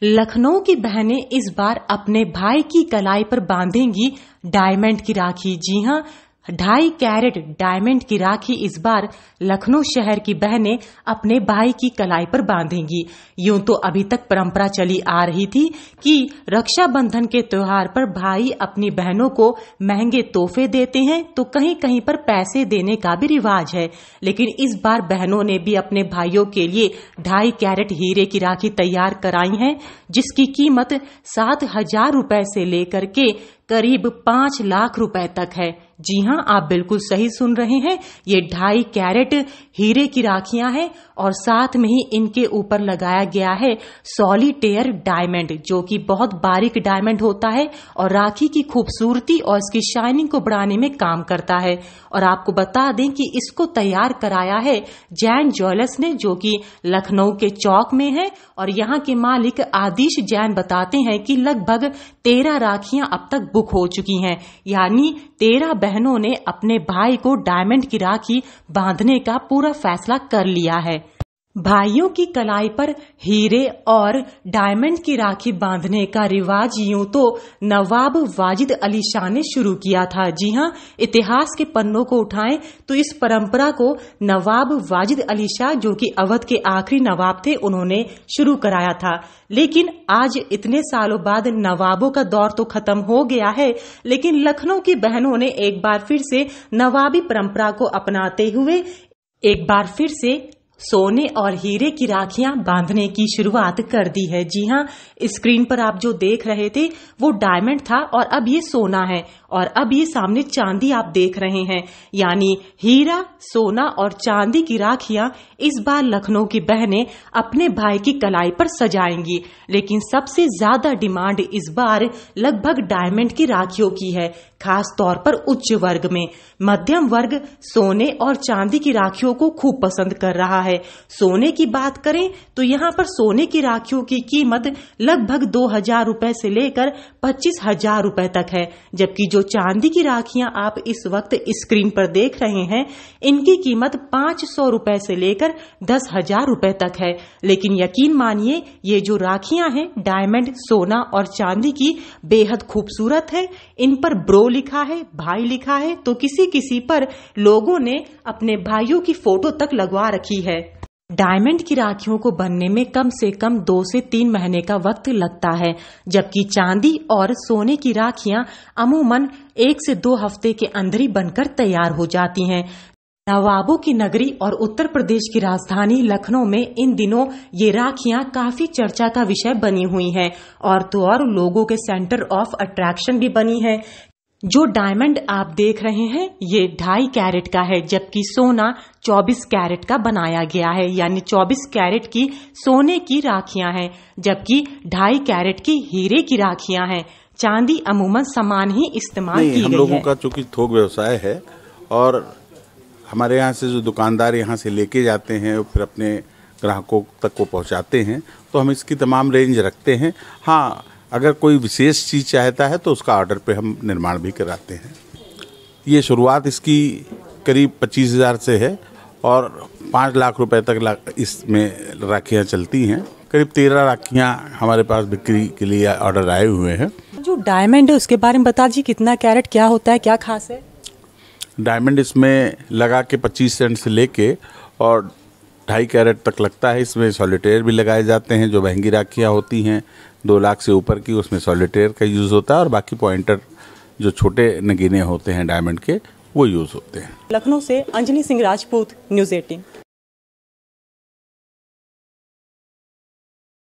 लखनऊ की बहनें इस बार अपने भाई की कलाई पर बांधेंगी डायमंड की राखी। जी हां, 2.5 कैरेट डायमंड की राखी इस बार लखनऊ शहर की बहनें अपने भाई की कलाई पर बांधेंगी। यूं तो अभी तक परंपरा चली आ रही थी कि रक्षाबंधन के त्योहार पर भाई अपनी बहनों को महंगे तोहफे देते हैं, तो कहीं कहीं पर पैसे देने का भी रिवाज है। लेकिन इस बार बहनों ने भी अपने भाइयों के लिए 2.5 कैरेट हीरे की राखी तैयार कराई है, जिसकी कीमत 7,000 रुपए से लेकर के करीब 5 लाख रुपए तक है। जी हां, आप बिल्कुल सही सुन रहे हैं, ये 2.5 कैरेट हीरे की राखियां हैं और साथ में ही इनके ऊपर लगाया गया है सॉलिटेयर डायमंड, जो कि बहुत बारीक डायमंड होता है और राखी की खूबसूरती और इसकी शाइनिंग को बढ़ाने में काम करता है। और आपको बता दें कि इसको तैयार कराया है जैन ज्वेलर्स ने, जो कि लखनऊ के चौक में है। और यहाँ के मालिक आदिश जैन बताते हैं कि लगभग 13 राखियां अब तक बुक हो चुकी हैं, यानी 13 बहनों ने अपने भाई को डायमंड की राखी बांधने का पूरा फैसला कर लिया है। भाइयों की कलाई पर हीरे और डायमंड की राखी बांधने का रिवाज यूं तो नवाब वाजिद अली शाह ने शुरू किया था। जी हां, इतिहास के पन्नों को उठाएं तो इस परंपरा को नवाब वाजिद अली शाह, जो कि अवध के आखिरी नवाब थे, उन्होंने शुरू कराया था। लेकिन आज इतने सालों बाद नवाबों का दौर तो खत्म हो गया है, लेकिन लखनऊ की बहनों ने एक बार फिर से नवाबी परंपरा को अपनाते हुए एक बार फिर से सोने और हीरे की राखियां बांधने की शुरुआत कर दी है। जी हां, स्क्रीन पर आप जो देख रहे थे वो डायमंड था और अब ये सोना है, और अब ये सामने चांदी आप देख रहे हैं, यानी हीरा, सोना और चांदी की राखियां इस बार लखनऊ की बहनें अपने भाई की कलाई पर सजाएंगी। लेकिन सबसे ज्यादा डिमांड इस बार लगभग डायमंड की राखियों की है, खास तौर पर उच्च वर्ग में। मध्यम वर्ग सोने और चांदी की राखियों को खूब पसंद कर रहा है। सोने की बात करें तो यहाँ पर सोने की राखियों की कीमत लगभग 2,000 रुपए से लेकर 25,000 रुपए तक है, जबकि जो चांदी की राखियां आप इस वक्त स्क्रीन पर देख रहे हैं, इनकी कीमत 500 रुपए से लेकर 10,000 रुपए तक है। लेकिन यकीन मानिए, ये जो राखियां हैं डायमंड, सोना और चांदी की, बेहद खूबसूरत है। इन पर ब्रो लिखा है, भाई लिखा है, तो किसी किसी पर लोगों ने अपने भाइयों की फोटो तक लगवा रखी है। डायमंड की राखियों को बनने में कम से कम 2 से 3 महीने का वक्त लगता है, जबकि चांदी और सोने की राखियां अमूमन 1 से 2 हफ्ते के अंदर ही बनकर तैयार हो जाती हैं। नवाबों की नगरी और उत्तर प्रदेश की राजधानी लखनऊ में इन दिनों ये राखियां काफी चर्चा का विषय बनी हुई हैं, और तो और लोगों के सेंटर ऑफ अट्रैक्शन भी बनी है। जो डायमंड आप देख रहे हैं ये 2.5 कैरेट का है, जबकि सोना 24 कैरेट का बनाया गया है, यानी 24 कैरेट की सोने की राखियां हैं, जबकि 2.5 कैरेट की हीरे की राखियां हैं। चांदी अमूमन समान ही इस्तेमाल की गई है। हम लोगों का चूंकि थोक व्यवसाय है और हमारे यहाँ से जो दुकानदार यहाँ से लेके जाते हैं और फिर अपने ग्राहकों तक को पहुँचाते हैं, तो हम इसकी तमाम रेंज रखते हैं। हाँ, अगर कोई विशेष चीज़ चाहता है तो उसका ऑर्डर पे हम निर्माण भी कराते हैं। ये शुरुआत इसकी करीब 25,000 से है और 5 लाख रुपए तक इसमें राखियाँ चलती हैं। करीब 13 राखियाँ हमारे पास बिक्री के लिए ऑर्डर आए हुए हैं। जो डायमंड है उसके बारे में बता दीजिए, कितना कैरेट क्या होता है, क्या खास है? डायमंड इसमें लगा के 25 सेंट से लेके और 2.5 कैरेट तक लगता है। इसमें सॉलिटेयर भी लगाए जाते हैं। जो महंगी राखियाँ होती हैं 2 लाख से ऊपर की, उसमें सॉलिटेयर का यूज़ होता है और बाकी पॉइंटर जो छोटे नगीने होते हैं डायमंड के, वो यूज़ होते हैं। लखनऊ से अंजलि सिंह राजपूत, न्यूज़ 18।